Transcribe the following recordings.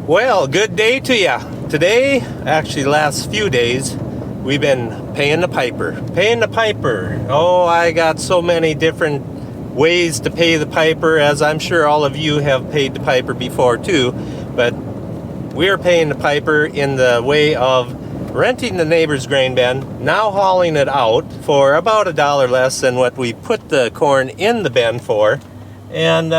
Well, good day to ya. Today, actually the last few days, we've been paying the piper. Oh, I got so many different ways to pay the piper, as I'm sure all of you have paid the piper before too. But we're paying the piper in the way of renting the neighbor's grain bin, now hauling it out for about $1 less than what we put the corn in the bin for. And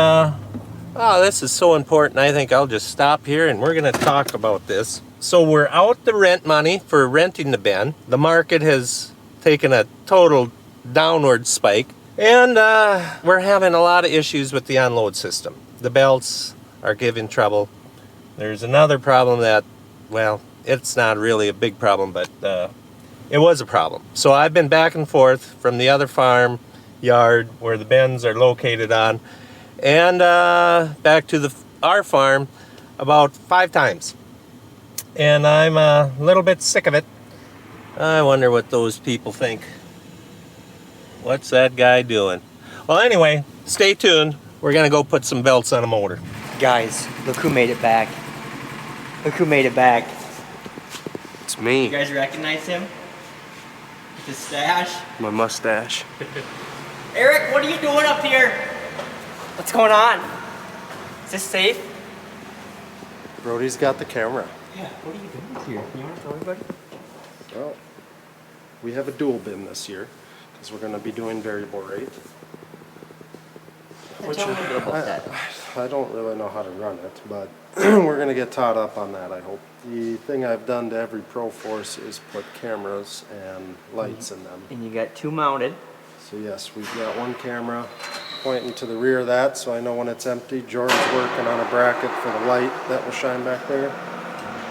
oh, this is so important. I think I'll just stop here and we're going to talk about this. So we're out the rent money for renting the bin. The market has taken a total downward spike. And we're having a lot of issues with the unload system. The belts are giving trouble. There's another problem that, well, it's not really a big problem, but it was a problem. So I've been back and forth from the other farm yard where the bins are located on, and back to our farm about 5 times. And I'm a little bit sick of it. I wonder what those people think. What's that guy doing? Well, anyway, stay tuned. We're gonna go put some belts on a motor. Guys, look who made it back. Look who made it back. It's me. You guys recognize him? With his stash? My mustache. Eric, what are you doing up here? What's going on? Is this safe? Brody's got the camera. Yeah, what are you doing up here? You want to tell everybody? Well, we have a dual bin this year because we're going to be doing variable rate. Tell me a little bit about that. I don't really know how to run it, but we're going to get taught up on that, I hope. The thing I've done to every Pro Force is put cameras and lights in them. And you got 2 mounted. So yes, we've got one camera pointing to the rear of that, so I know when it's empty. Jordan's working on a bracket for the light that will shine back there.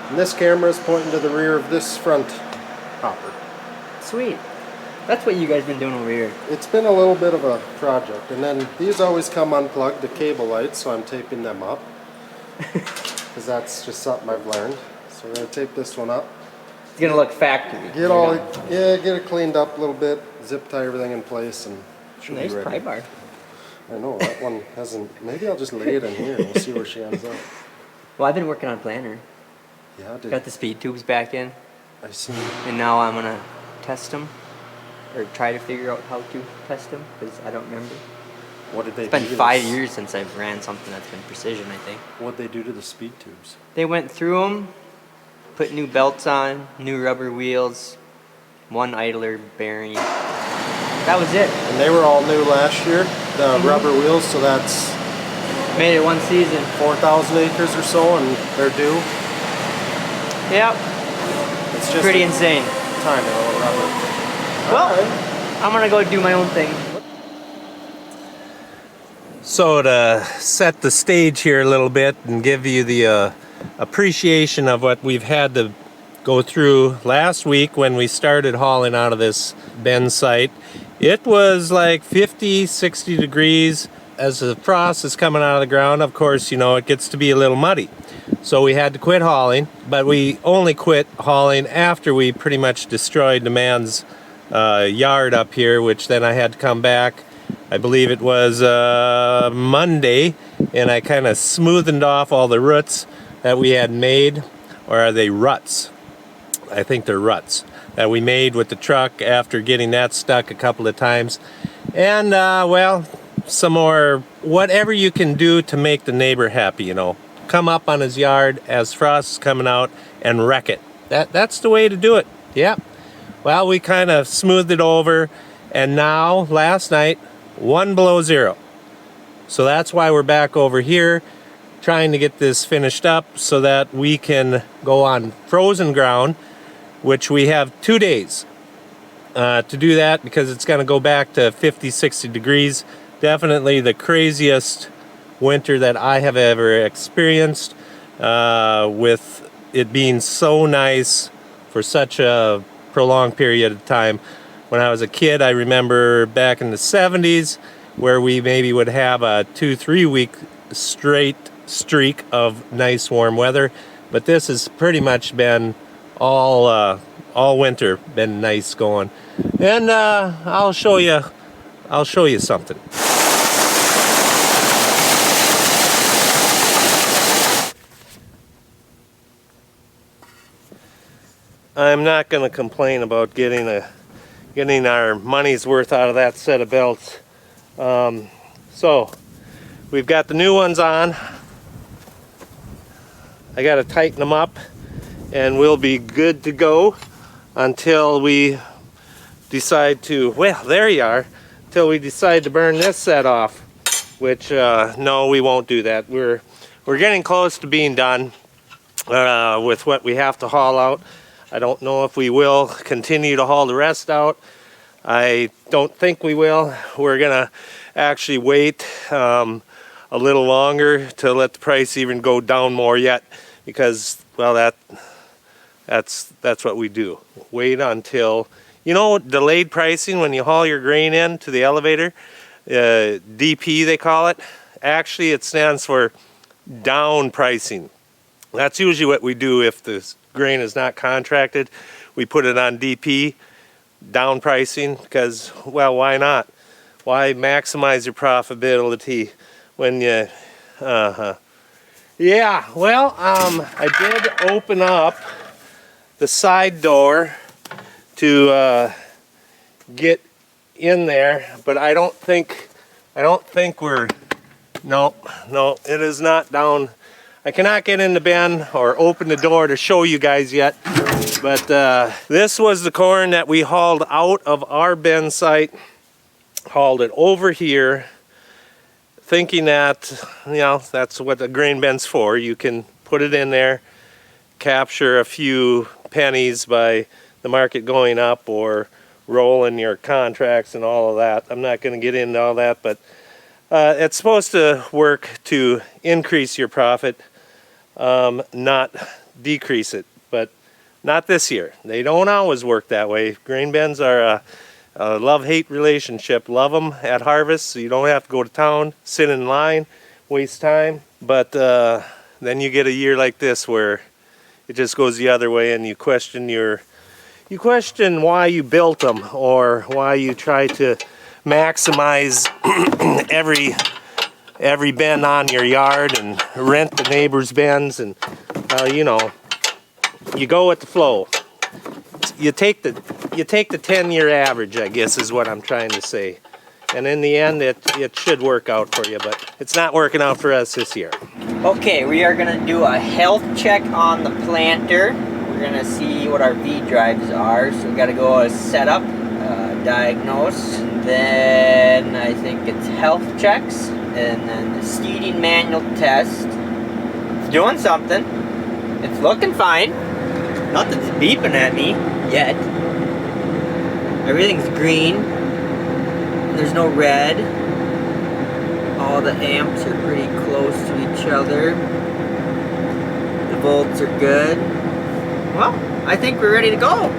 And this camera is pointing to the rear of this front hopper. Sweet. That's what you guys been doing over here. It's been a little bit of a project, and then these always come unplugged, the cable lights, so I'm taping them up. Because that's just something I've learned. So we're going to tape this one up. It's going to look factory. Get it cleaned up a little bit, zip tie everything in place, and should nice be ready. pry bar. I know, that one hasn't, maybe I'll just lay it in here and we'll see where she ends up. Well, I've been working on planner. Yeah, I did. Got the speed tubes back in. I see. And now I'm going to test them. Or try to figure out how to test them, because I don't remember. What did they It's been do to 5 this? years since I've ran something that's been precision, I think. What'd they do to the speed tubes? They went through them, put new belts on, new rubber wheels, 1 idler bearing. That was it. And they were all new last year, the rubber wheels, so that's Made it 1 season. 4,000 acres or so, and they're due. Yep. It's just Pretty insane. time to roll rubber. Well, I'm gonna go do my own thing. So to set the stage here a little bit and give you the appreciation of what we've had to go through last week when we started hauling out of this bin site, it was like 50, 60 degrees. As the frost is coming out of the ground, of course, you know, it gets to be a little muddy. So we had to quit hauling, but we only quit hauling after we pretty much destroyed the man's yard up here, which then I had to come back. I believe it was Monday, and I kind of smoothed off all the roots that we had made. Or are they ruts? I think they're ruts that we made with the truck after getting that stuck a couple of times. And well, some more, whatever you can do to make the neighbor happy, you know. Come up on his yard as frost is coming out and wreck it. That's the way to do it. Yep. Well, we kind of smoothed it over, and now, last night, 1 below 0. So that's why we're back over here trying to get this finished up so that we can go on frozen ground, which we have 2 days to do that, because it's going to go back to 50, 60 degrees. Definitely the craziest winter that I have ever experienced, with it being so nice for such a prolonged period of time. When I was a kid, I remember back in the 70s where we maybe would have a 2-3 week straight streak of nice warm weather, but this has pretty much been all winter been nice going. And I'll show you something. I'm not going to complain about getting our money's worth out of that set of belts. So we've got the new ones on. I got to tighten them up and we'll be good to go until we decide to, well, there you are, until we decide to burn this set off, which no, we won't do that. We're getting close to being done with what we have to haul out. I don't know if we will continue to haul the rest out. I don't think we will. We're gonna actually wait a little longer to let the price even go down more yet, because, well, that's what we do. Wait until, you know, delayed pricing when you haul your grain in to the elevator, DP they call it. Actually, it stands for down pricing. That's usually what we do if the grain is not contracted. We put it on DP, down pricing, because, well, why not? Why maximize your profitability when you, yeah, well, I did open up the side door to get in there, but I don't think we're, no, it is not down. I cannot get in the bin or open the door to show you guys yet, but this was the corn that we hauled out of our bin site, hauled it over here, thinking that, you know, that's what the grain bin's for. You can put it in there, capture a few pennies by the market going up or rolling your contracts and all of that. I'm not going to get into all that, but it's supposed to work to increase your profit, not decrease it, but not this year. They don't always work that way. Grain bins are a love-hate relationship. Love them at harvest, so you don't have to go to town, sit in line, waste time. But then you get a year like this where it just goes the other way, and you question why you built them, or why you try to maximize every bin on your yard and rent the neighbor's bins, and you know, you go with the flow. You take the 10-year average, I guess is what I'm trying to say. And in the end, it should work out for you, but it's not working out for us this year. Okay, we are gonna do a health check on the planter. We're gonna see what our V drives are. So we gotta go set up, diagnose, then I think it's health checks, and then the seeding manual test. It's doing something. It's looking fine. Nothing's beeping at me yet. Everything's green. There's no red. All the amps are pretty close to each other. The volts are good. Well, I think we're ready to go.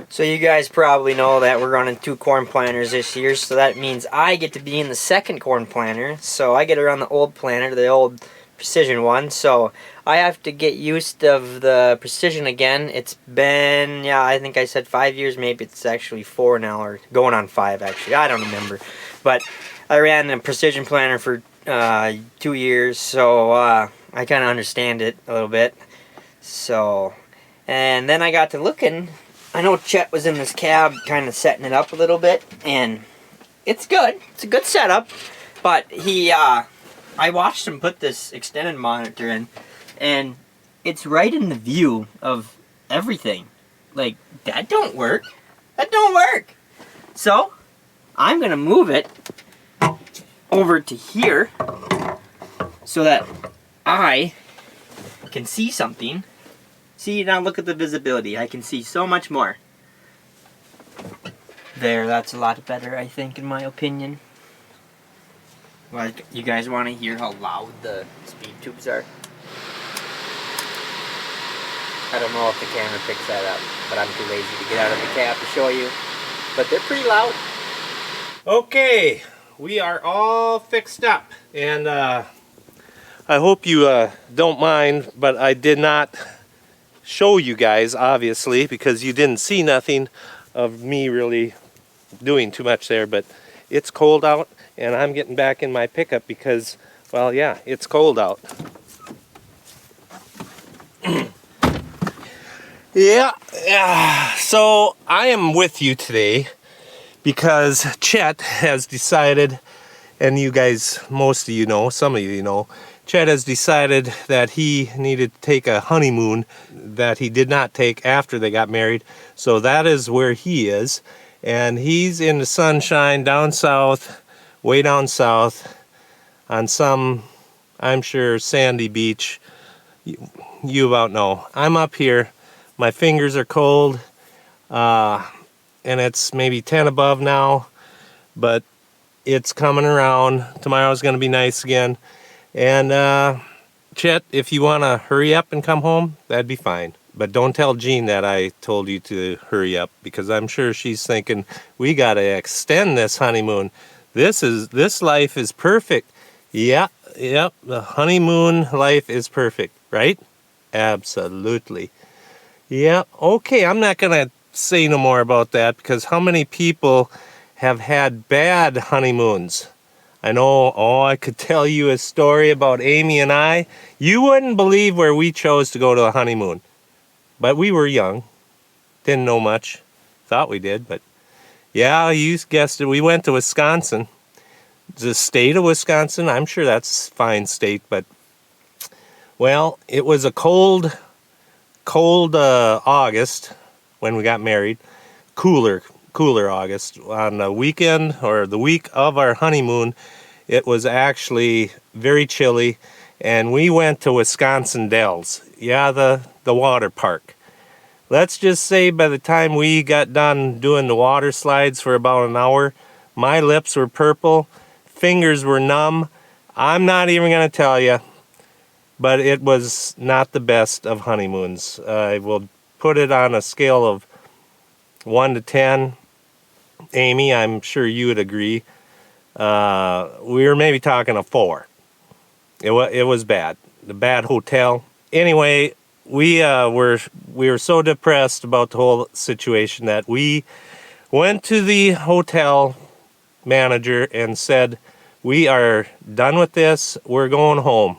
So you guys probably know that we're running 2 corn planters this year, so that means I get to be in the second corn planter. So I get to run the old planter, the old precision one. So I have to get used of the precision again. It's been, yeah, I think I said 5 years. Maybe it's actually 4 now, or going on 5 actually. I don't remember. But I ran a precision planter for 2 years, so I kind of understand it a little bit. So, and then I got to looking. I know Chet was in this cab kind of setting it up a little bit, and it's good. It's a good setup, but I watched him put this extended monitor in, and it's right in the view of everything. Like, that don't work. That don't work. So, I'm going to move it over to here so that I can see something. See, now look at the visibility. I can see so much more. There, that's a lot better, I think, in my opinion. Well, you guys want to hear how loud the speed tubes are? I don't know if the camera picks that up, but I'm too lazy to get out of the cab to show you. But they're pretty loud. Okay, we are all fixed up, and I hope you don't mind, but I did not show you guys, obviously, because you didn't see nothing of me really doing too much there. But it's cold out, and I'm getting back in my pickup because, well, yeah, it's cold out. Yeah. So I am with you today because Chet has decided, and you guys, most of you know, some of you know, Chet has decided that he needed to take a honeymoon that he did not take after they got married. So that is where he is. And he's in the sunshine down south, way down south, on some, I'm sure, sandy beach. You about know. I'm up here. My fingers are cold. And it's maybe 10 above now. But it's coming around. Tomorrow's going to be nice again. And Chet, if you want to hurry up and come home, that'd be fine. But don't tell Jean that I told you to hurry up, because I'm sure she's thinking, we got to extend this honeymoon. This life is perfect. Yep, the honeymoon life is perfect, right? Absolutely. Yeah, okay, I'm not going to say no more about that, because how many people have had bad honeymoons? I know, I could tell you a story about Amy and I. You wouldn't believe where we chose to go to a honeymoon. But we were young. Didn't know much. Thought we did, but yeah, you guessed it. We went to Wisconsin. The state of Wisconsin. I'm sure that's a fine state, but well, it was a cold August when we got married. Cooler August. On the weekend or the week of our honeymoon, it was actually very chilly, and we went to Wisconsin Dells. Yeah, the water park. Let's just say by the time we got done doing the water slides for about an hour, my lips were purple, fingers were numb. I'm not even going to tell you, but it was not the best of honeymoons. I will put it on a scale of 1 to 10. Amy, I'm sure you would agree. We were maybe talking a 4. It was bad. The bad hotel. Anyway, we were so depressed about the whole situation that we went to the hotel manager and said, we are done with this. We're going home.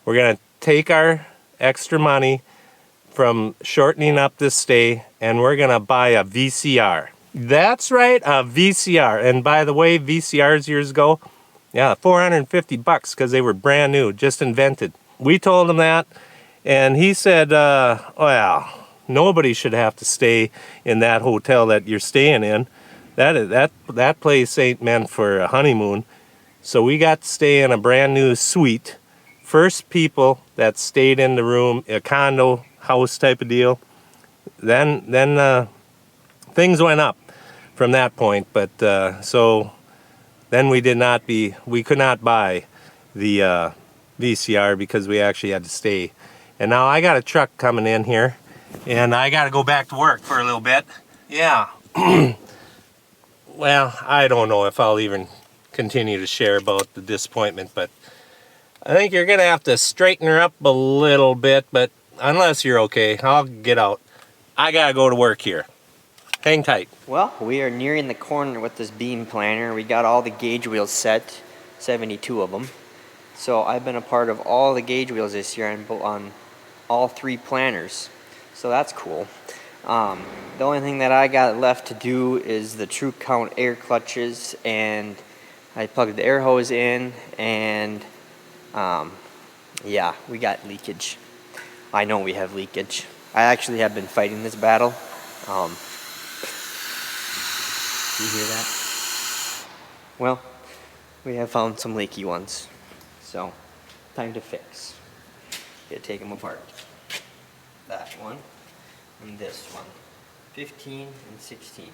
We're going to take our extra money from shortening up this stay, and we're going to buy a VCR. That's right, a VCR. And by the way, VCRs years ago, yeah, $450 because they were brand new, just invented. We told him that, and he said, well, nobody should have to stay in that hotel that you're staying in. That place ain't meant for a honeymoon. So we got to stay in a brand new suite. First people that stayed in the room, a condo house type of deal. Then things went up from that point. But so then we could not buy the VCR because we actually had to stay. And now I got a truck coming in here, and I got to go back to work for a little bit. Yeah. Well, I don't know if I'll even continue to share about the disappointment, but I think you're going to have to straighten her up a little bit, but unless you're okay, I'll get out. I got to go to work here. Hang tight. Well, we are nearing the corner with this beam planner. We got all the gauge wheels set, 72 of them. So I've been a part of all the gauge wheels this year on all 3 planners. So that's cool. The only thing that I got left to do is the True Count air clutches, and I plugged the air hose in, and yeah, we got leakage. I know we have leakage. I actually have been fighting this battle. You hear that? Well, we have found some leaky ones. So, time to fix. Gotta take them apart. That one and this one. 15 and 16.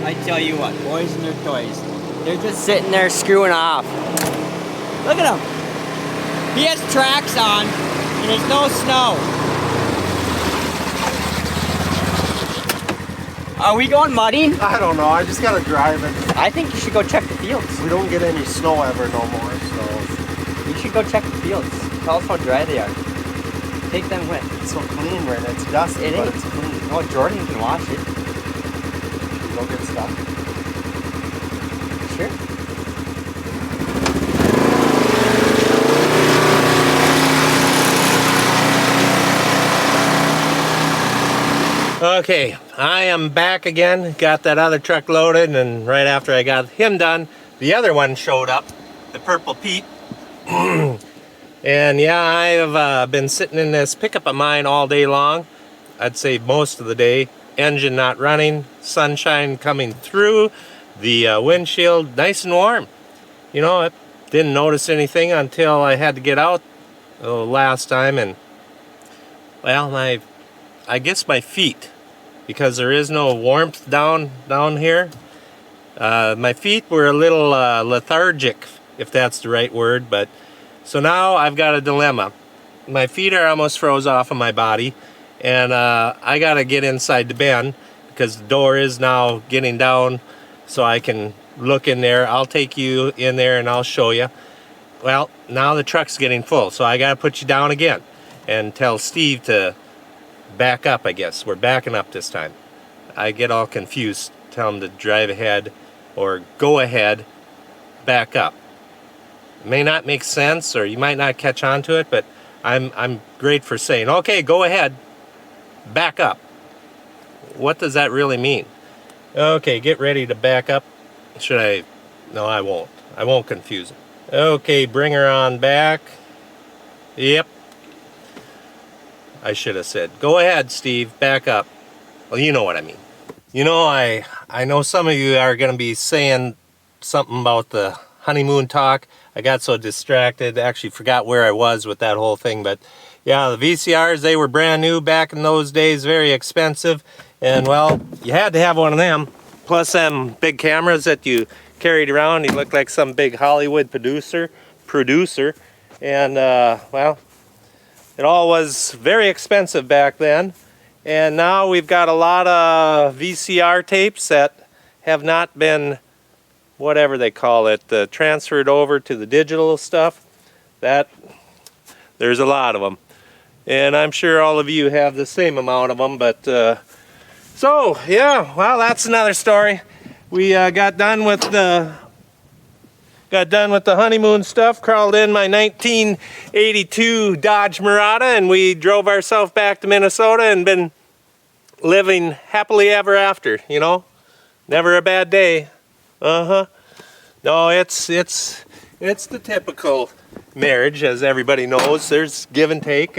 I tell you what, boys and their toys. They're just sitting there screwing off. Look at him. He has tracks on and there's no snow. Are we going mudding? I don't know, I just gotta drive it. I think you should go check the fields. We don't get any snow ever no more, so. You should go check the fields. Tell us how dry they are. Take them with. It's so clean right now. It's dusty, It but ain't. it's clean. Oh, Jordan can wash it. You don't get stuck. Sure. Okay, I am back again. Got that other truck loaded, and right after I got him done, the other one showed up, the Purple Pete. And yeah, I have been sitting in this pickup of mine all day long. I'd say most of the day. Engine not running, sunshine coming through, the windshield nice and warm. You know, I didn't notice anything until I had to get out last time, and well, I guess my feet, because there is no warmth down here. My feet were a little lethargic, if that's the right word, but so now I've got a dilemma. My feet are almost froze off of my body, and I gotta get inside the bin because the door is now getting down so I can look in there. I'll take you in there and I'll show you. Well, now the truck's getting full, so I gotta put you down again and tell Steve to back up, I guess. We're backing up this time. I get all confused. Tell him to drive ahead or go ahead, back up. It may not make sense or you might not catch on to it, but I'm great for saying, okay, go ahead, back up. What does that really mean? Okay, get ready to back up. Should I? No, I won't. I won't confuse him. Okay, bring her on back. Yep. I should have said, go ahead, Steve, back up. Well, you know what I mean. You know, I know some of you are going to be saying something about the honeymoon talk. I got so distracted, actually forgot where I was with that whole thing, but yeah, the VCRs, they were brand new back in those days, very expensive, and well, you had to have one of them, plus them big cameras that you carried around. You looked like some big Hollywood producer, and well, it all was very expensive back then, and now we've got a lot of VCR tapes that have not been, whatever they call it, transferred over to the digital stuff. There's a lot of them, and I'm sure all of you have the same amount of them, but so yeah, well, that's another story. We got done with the honeymoon stuff, crawled in my 1982 Dodge Murata, and we drove ourselves back to Minnesota and been living happily ever after, you know. Never a bad day. No, it's the typical marriage, as everybody knows. There's give and take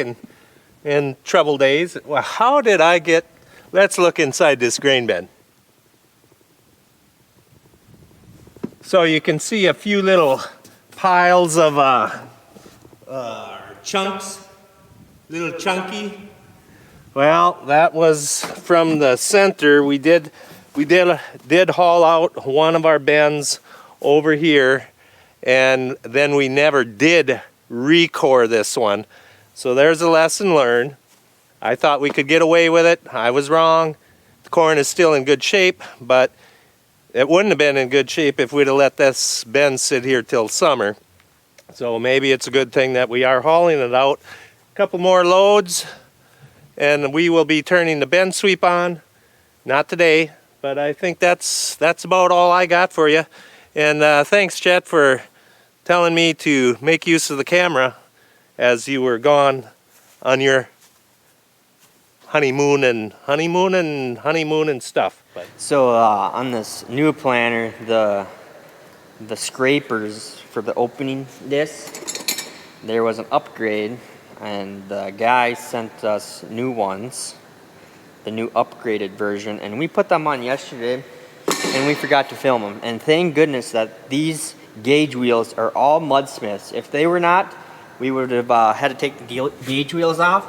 and trouble days. Well, how did I get? Let's look inside this grain bin. So you can see a few little piles of chunks, little chunky. Well, that was from the center. We did haul out one of our bins over here, and then we never did recore this one. So there's a lesson learned. I thought we could get away with it. I was wrong. The corn is still in good shape, but it wouldn't have been in good shape if we'd have let this bin sit here till summer. So maybe it's a good thing that we are hauling it out. A couple more loads, and we will be turning the bin sweep on. Not today, but I think that's about all I got for you. And thanks, Chet, for telling me to make use of the camera as you were gone on your honeymoon and stuff. But So on this new planter, the scrapers for the opening disc, there was an upgrade, and the guy sent us new ones, the new upgraded version, and we put them on yesterday, and we forgot to film them. And thank goodness that these gauge wheels are all Mudsmiths. If they were not, we would have had to take the gauge wheels off.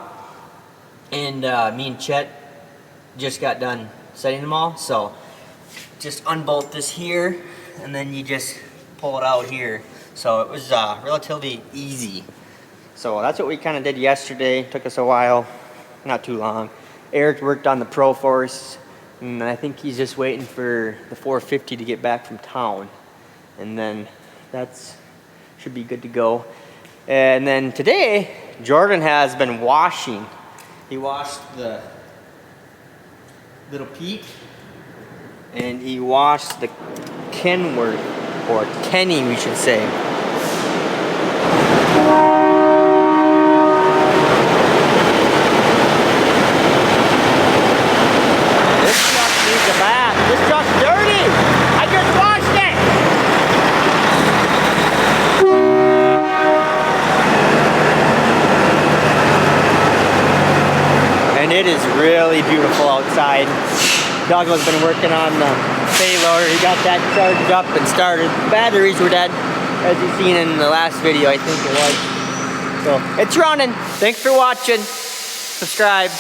And me and Chet just got done setting them all, so just unbolt this here, and then you just pull it out here. So it was relatively easy. So that's what we kind of did yesterday. Took us a while, not too long. Eric worked on the Pro Force, and I think he's just waiting for the 450 to get back from town, and then that's should be good to go. And then today, Jordan has been washing. He washed the little Pete, and he washed the Kenworth, or Kenny we should say. This truck's dirty. I just washed it. And it is really beautiful outside. Douglas been working on the payloader. He got that charged up and started. Batteries were dead, as you seen in the last video, I think it was. So it's running. Thanks for watching. Subscribe.